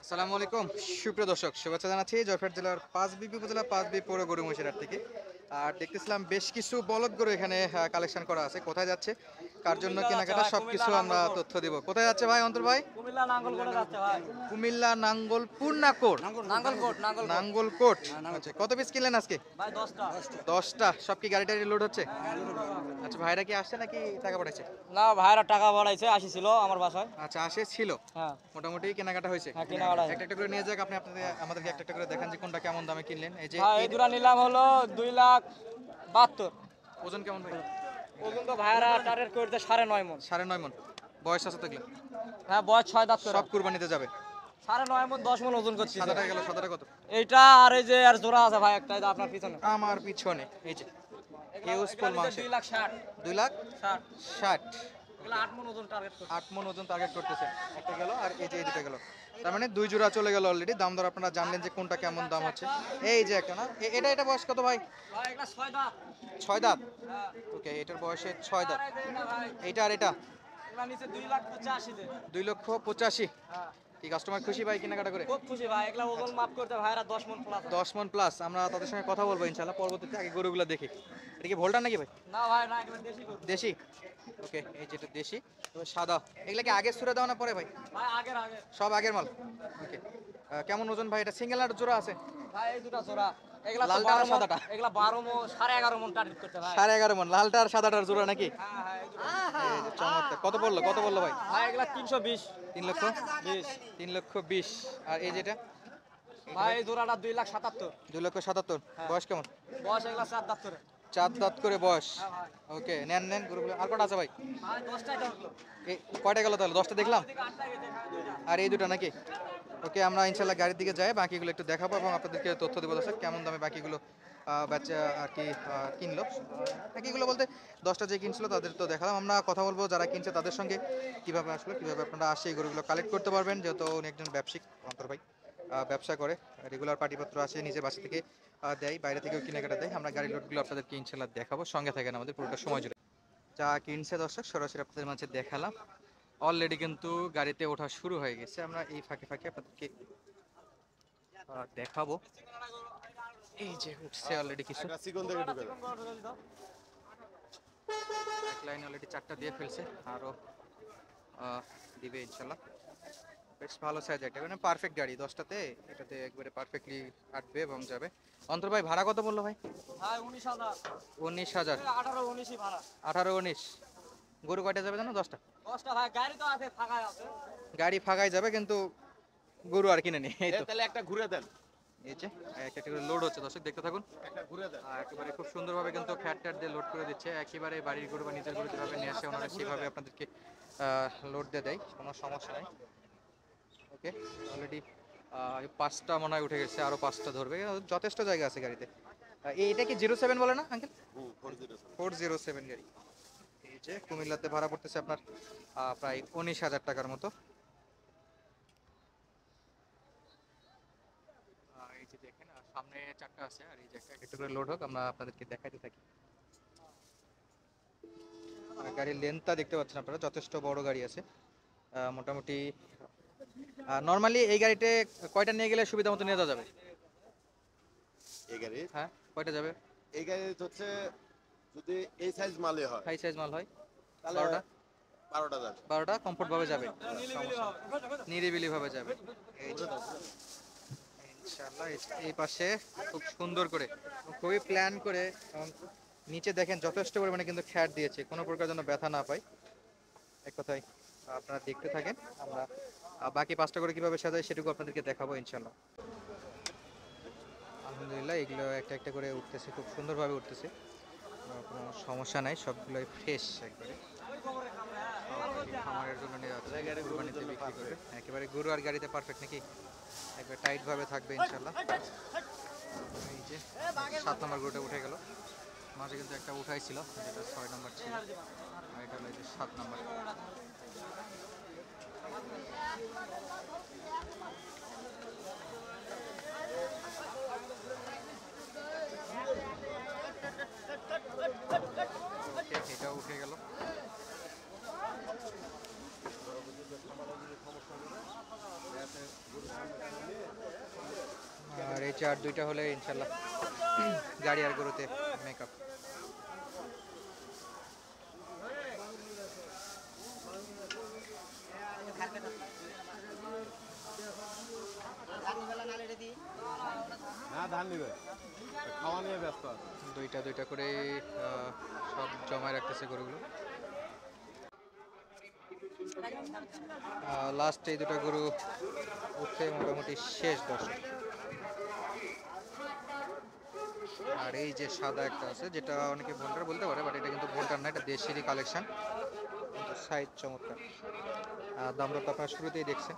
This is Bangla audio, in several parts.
আসসালামু আলাইকুম সুপ্রিয় দর্শক, শুভেচ্ছা জানাচ্ছি জয়পুরহাট জেলার পাঁচবিবি উপজেলা পাঁচবি পৌর গরু মহিষের হাট থেকে। আর দেখতেছিলাম বেশ কিছু বলদ গরু এখানে কালেকশন করা আছে। কোথায় যাচ্ছে, কার জন্য কুমিল্লা যাচ্ছে কেনাকাটা, ভাই, কুমিল্লা সবকিছু আমরা নাঙ্গলকোট। তথ্য দিব। কোথায় যাচ্ছে ভাই অন্তর ভাই? কুমিল্লা নাঙ্গলকোটে যাচ্ছে ভাই। কুমিল্লা নাঙ্গলপুর না কোট? নাঙ্গলকোট নাঙ্গলকোট নাঙ্গলকোট। আচ্ছা, কত পিস কিনলেন আজকে? ভাই 10টা। 10টা। সব কি গাড়ি টাড়ি লোড হচ্ছে? আচ্ছা, ভাইরা কি আসছে নাকি টাকা পাঠাইছে? না ভাইরা টাকা বাড়াইছে, আসিছিল আমার বাসায়। আচ্ছা, আসে ছিল। হ্যাঁ মোটামুটি কেনাকাটা হয়েছে। হ্যাঁ কিনা বাড়াইছে। একটা একটা করে নিয়ে যাক, আপনি আমাদেরকে একটা একটা করে দেখান যে কোনটা কেমন দামে কিনলেন। এই যে ভাই এই দুটা নিলাম হলো 2,72,000। ওজন কেমন ভাই? ওজন তো ভাইরা টার্গেট করতে 9.5 মন। 9.5 মন। বয়স আছে তো এগুলো? হ্যাঁ বয়স 6 দাঁত করে। সব কুরবানিতে যাবে। 9.5 মন 10 মন ওজন করছে। সাদাটা গেল, সাদাটা কত? এইটা আর এই যে আর জোড়া আছে ভাই, একটা এই যে আপনার পিছনে। আমার পিছনে এই যে ইউজফুল মাংস। 2,60,000। 2,60,000। এগুলা 8 মন ওজন টার্গেট করছে। 8 মন ওজন টার্গেট করতেছেন। একটা গেল আর এই যে এই দুটো গেল। তার মানে দুই জোড়া চলে গেল অলরেডি। দাম দর আপনারা জানলেন যে কোনটা কেমন দাম হচ্ছে। এই যে একটা না, এটা বয়স কত ভাই? ভাই এগুলা 6 দাঁত। 6 দাঁত। হ্যাঁ ওকে, এটার বয়সে 6 দাঁত। আর এই যে এটা ভাই, এইটা আর এটা এগুলা নিচে 2,85,000 তে। 2,85,000। হ্যাঁ কি কাস্টমার খুশি ভাই কেনাকাটা করে? খুব খুশি ভাই, এগুলা ওজন মাপ করতে ভাইরা 10 মন প্লাস। 10 মন প্লাস। আমরা তাদের সঙ্গে কথা বলবো ইনশাআল্লাহ পরবর্তীতে। আগে গরুগুলো দেখি। এটা কি ভোল্টার নাকি ভাই? না ভাই না, এগুলা দেশি গরু। দেশি। ওকে, এই যেটা দেশি, তবে সাদা। এগুলা কি আগে সুরে দেওয়া না পরে ভাই? ভাই আগের আগে। সব আগের মাল। ওকে, কেমন ওজন ভাই? এটা সিঙ্গেল আর জোড়া আছে? ভাই এই দুটা জোড়া, এগুলা তো লালটা আর 12 মন, সাদাটা? এগুলা 12 মন 11.5 মন টার্গেট করতে ভাই। 11.5 মন। লালটা আর সাদাটার জোড়া নাকি? হ্যাঁ হ্যাঁ এই দুটো। এই যে চমৎকার। কত বললো ভাই? ভাই এগুলা 320 3 লক্ষ 20। 3 লক্ষ 20। আর এই যেটা ভাই এই জোড়াটা 2,77,000। 2,77,000। হ্যাঁ। বয়স কেমন? বয়স এগুলা 4 দাঁত করে। 4 দাঁত করে বয়স। হ্যাঁ ভাই। ওকে, নেন গরুগুলো। আর কটা আছে ভাই? ভাই 10টাই তো হলো। এই কয়টা গেল তাহলে? 10টা দেখলাম। ওদিকে 8টাই গেছে, এখানে দুইটা। আর এই দুটো নাকি? ওকে, আমরা ইনশাল্লাহ গাড়ির দিকে যাই, বাকিগুলো একটু দেখাবো এবং আপনাদেরকে তথ্য দেবো দর্শক কেমন দামে বাকিগুলো বাচ্চা আর কি কিনলো। বাকিগুলো বলতে 10টা যে কিনছিল তাদের তো দেখালাম। আমরা কথা বলবো যারা কিনছে তাদের সঙ্গে, কিভাবে আসলো, কিভাবে আপনারা আসে এই গরুগুলো কালেক্ট করতে পারবেন, যেহেতু উনি একজন ব্যবসায়িক অন্তর ভাই। ব্যবসা করে, রেগুলার পাটিপত্র আসে, নিজের বাসা থেকে দেয়, বাইরে থেকেও কেনাকাটা দেয়। আমরা গাড়ির লোডগুলো আপনাদেরকে ইনশাল্লাহ দেখাবো, সঙ্গে থাকেন আমাদের পুরোটা সময় জুড়ে। যা কিনছে দর্শক সরাসরি আপনাদের মাঝে দেখালাম। অলরেডি কিন্তু গাড়িতে ওঠা শুরু হয়ে গেছে। আমরা এই ফাঁকে ফাঁকে আপনাদেরকে দেখাবো। এই যে উঠছে অলরেডি কিছু। এক লাইন অলরেডি 4টা দিয়ে ফেলছে, আরো দিবে ইনশাল্লাহ। বেশ ভালো সাইজ একটা, মানে পারফেক্ট গাড়ি। 10টাতে এটাতে একবারে পারফেক্টলি আটবে এবং যাবে। অন্তর ভাই ভাড়া কত বললো ভাই? ভাই 19,000। 19,000। 18 19ই ভাড়া। 18-19। গরু কয়টা যাবে জানো? 10টা। 10টা ভাই, গাড়ি তো আছে, ফাঁকা আছে। গাড়ি ফাঁকাই যাবে কিন্তু গরু আর কিনে নি। এই তো তাহলে একটা ঘুরে দেন, এই যে একটা একটা করে লোড হচ্ছে দর্শক, দেখতে থাকুন। একটা ঘুরে দেন। একেবারে খুব সুন্দরভাবে কিন্তু ফ্যাট ট্যাট দিয়ে লোড করে দিচ্ছে। একেবারে বাড়ির গরু বা নিজের গরু যেভাবে নিয়ে আসে ওনারা সেভাবে আপনাদেরকে লোড দিয়ে দেয়, কোনো সমস্যা নাই। ওকে, অলরেডি 5টা মনে হয় উঠে গেছে, আরও 5টা ধরবে। যথেষ্ট জায়গা আছে গাড়িতে। এটা কি 07 বলে না আঙ্কেল? 407 গাড়ি। এই যে কুমিল্লাতে ভাড়া পড়তেছে আপনার প্রায় 19,000 টাকার মতো। এই যে দেখেন, সামনে 4টা আছে আর এই যে একটা করে লোড হোক, আমরা আপনাদেরকে দেখাইতে থাকি। গাড়ির লেন্থটা দেখতে পাচ্ছেন আপনারা, যথেষ্ট বড় গাড়ি আছে। মোটামুটি নর্মালি এই গাড়িতে কয়টা নিয়ে গেলে সুবিধা মতো নিয়ে যাওয়া যাবে? এই গাড়ি, হ্যাঁ, কয়টা যাবে? এই গাড়ি হচ্ছে যদি এই সাইজ মালে হয় হাই সাইজ মাল হয় তাহলে 12টা। 12টা যাবে। 12টা কমফোর্ট ভাবে যাবে, নিলিবিলি হবে। নিরিবিলি ভাবে যাবে। এই যে ইনশাআল্লাহ এই পাশে খুব সুন্দর করে, খুবই প্ল্যান করে এবং নিচে দেখেন যথেষ্ট পরিমাণে কিন্তু খ্যাট দিয়েছে, কোনো প্রকার যেন ব্যথা না পায়। এক কথায় আপনারা দেখতে থাকেন, আমরা বাকি 5টা করে কিভাবে সাজাই সেটুকু আপনাদেরকে দেখাবো ইনশাআল্লাহ। আলহামদুলিল্লাহ এগুলো একটা একটা করে উঠতেছে, খুব সুন্দরভাবে উঠতেছে, কোনো সমস্যা নাই, সবগুলোই ফ্রেশ একবারে। খামারের জন্য নিয়ে যাচ্ছে, কুরবানিতে বিক্রি করবে। একেবারে গরু আর গাড়িতে পারফেক্ট নাকি, একবার টাইট ভাবে থাকবে ইনশাআল্লাহ। এই যে 7 নম্বর গরুটা উঠে গেল, মাঝে কিন্তু একটা উঠাইছিল যেটা 6 নম্বর ছিল, আর এটা হলো 7 নম্বর। এটা উঠে গেল। চার দুইটা হলে ইনশাল্লাহ গাড়ি আর গরুতে মেকআপ। না ধান নিবে খাওয়া নিয়ে ব্যস্ত আছে। দুইটা দুইটা করে সব জমায় রাখতেছে গরুগুলো। লাস্ট এই দুটো গরু উঠতে মোটামুটি শেষ দর্শক। আর এই যে সাদা একটা আছে, যেটা অনেকে ভোল্টার বলতে পারে, বাট এটা কিন্তু ভোল্টার না, এটা দেশেরই কালেকশন, কিন্তু সাইজ চমৎকার। দাম দর তো আপনারা শুরুতেই দেখছেন।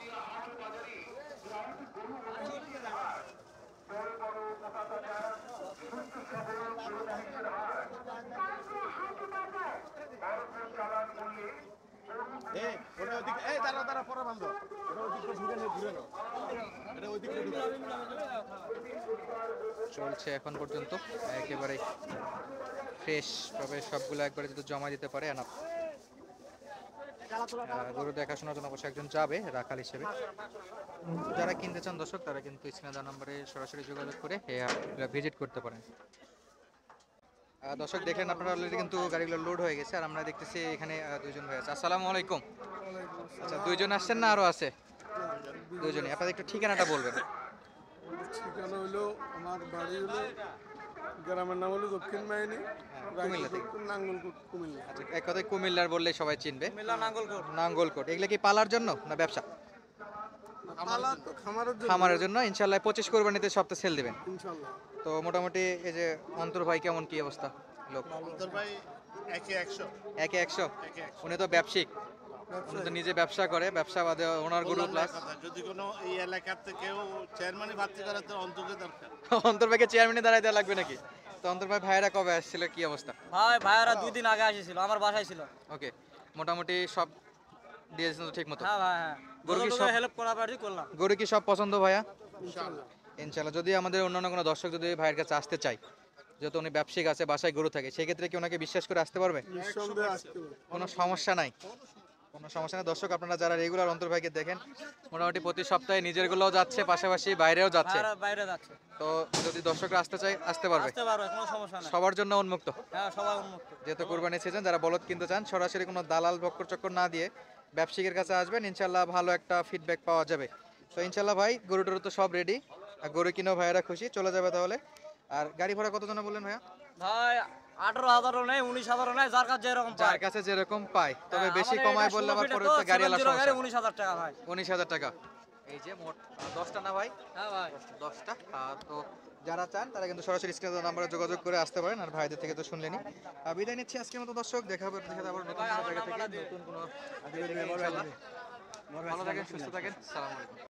এই ওটা ওদিকে এই দাঁড়া দাঁড়া পরে বান্ধ ওটা ওদিকে ঘুরে নে ঘুরে নাও এটা ওদিকে চলছে এখন পর্যন্ত একেবারে ফ্রেশ ভাবে সবগুলো একবারে যদি জমা দিতে পারে এনাফ। গরু দেখাশোনার জন্য অবশ্যই একজন যাবে রাখাল হিসেবে। যারা কিনতে চান দর্শক তারা কিন্তু স্ক্রিনে দেওয়া নম্বরে সরাসরি যোগাযোগ করে ভিজিট করতে পারেন। দর্শক দেখেন আপনারা অলরেডি কিন্তু গাড়িগুলো লোড হয়ে গেছে, আর আমরা দেখতেছি এখানে দুইজন ভাই আছে। আসসালামু আলাইকুম। আচ্ছা, দুইজন আসছেন না আরো আছে? দুইজনই। আপনাদের একটু ঠিকানাটা বলবেন। ঠিকানা হলো আমার বাড়ি হলো গ্রামের নাম হলো দক্ষিণ বাহিনী, কুমিল্লা থেকে। নাঙ্গলকোট কুমিল্লা। আচ্ছা, এক কথায় কুমিল্লার বললে সবাই চিনবে। কুমিল্লা নাঙ্গলকোট। নাঙ্গলকোট। এগুলো কি পালার জন্য না ব্যবসা? পালা তো খামারের জন্য। খামারের জন্য। ইনশাল্লাহ 25 কোরবানিতে সপ্তাহ সেল দিবেন। ইনশাল্লাহ। তো মোটামুটি এই যে অন্তর ভাই কেমন কি অবস্থা? লোক অন্তর ভাই একে 100 একে 100। একে 100 উনি তো ব্যবসায়িক, উনি তো নিজে ব্যবসা করে, ব্যবসা বাদে ওনার গরু প্লাস। যদি কোনো এই এলাকার থেকে চেয়ারম্যানই ভর্তি করে তো অন্তকে দরকার। অন্তর ভাইকে চেয়ারম্যানে দাঁড়ায় দেওয়া লাগবে নাকি? তো অন্তর ভাই ভাইয়েরা কবে আসছিল, কি অবস্থা? ভাইয়ারা 2 দিন আগে এসেছিল, আমার বাসায় ছিল। ওকে, মোটামুটি সব দিয়েছেন তো ঠিক মতো? হ্যাঁ ভাই, হ্যাঁ। গরু কি গরু সব- হেল্প করা পারি করলাম। গরু কি সব পছন্দ ভাইয়া? ইনশাল্লাহ। ইনশাল্লাহ। যদি আমাদের অন্যান্য কোনো দর্শক যদি ভাইয়ের কাছে আসতে চায়, যেহেতু উনি ব্যবসায়িক আছে, বাসায় গরু থাকে, সেক্ষেত্রে কি ওনাকে বিশ্বাস করে আসতে পারবে? নিঃসন্দেহে আসতে হবে। কোনো সমস্যা নাই? কোনো সমস্যা নেই। দর্শক আপনারা যারা রেগুলার অন্তর ভাইকে দেখেন, মোটামুটি প্রতি সপ্তাহে নিজেরগুলোও যাচ্ছে, পাশাপাশি বাইরেও যাচ্ছে। ভাইয়ারা বাইরে যাচ্ছে। তো যদি দর্শকরা আসতে চায় আসতে পারবে, আসতে পারবে, কোনো সমস্যা নাই। সবার জন্য উন্মুক্ত। হ্যাঁ, সবাই উন্মুক্ত। যেহেতু কোরবানি সিজন, যারা বলদ কিনতে চান সরাসরি কোনো দালাল বক্কর চক্কর না দিয়ে ব্যবসায়িকের কাছে আসবেন, ইনশাল্লাহ ভালো একটা ফিডব্যাক পাওয়া যাবে। তো ইনশাল্লাহ ভাই গরু টরু তো সব রেডি, আর গরু কিনেও ভাইয়েরা খুশি, চলে যাবে তাহলে। আর গাড়ি ভাড়া কত জন বললেন ভাইয়া? ভাই 18,000ও নেই, 19,000ও নেই, যার কাছে যেরকম যার পায়। কাছে যেরকম পায়, তবে হ্যাঁ, বেশি আমাদের কমায় এটা বললে আবার 16 পরে ফিটের তো গাড়ি আলা 70 গাড়ি সমস্যা। 19,000 টাকা ভাই। 19,000 টাকা। এই যে মোট 10টা না ভাই? হ্যাঁ ভাই। 10টা। তো যারা চান তারা কিন্তু সরাসরি স্ক্রিনে নাম্বারে যোগাযোগ করে আসতে পারেন। আর ভাইদের থেকে তো শুনলেনই। বিদায় নিচ্ছি আজকের মতো দর্শক, দেখা হবে আবার নতুন কোনো জায়গা থেকে, নতুন কোনো ইনশাআল্লাহ। ভালো থাকেন, সুস্থ থাকেন, সালাম আলাইকুম।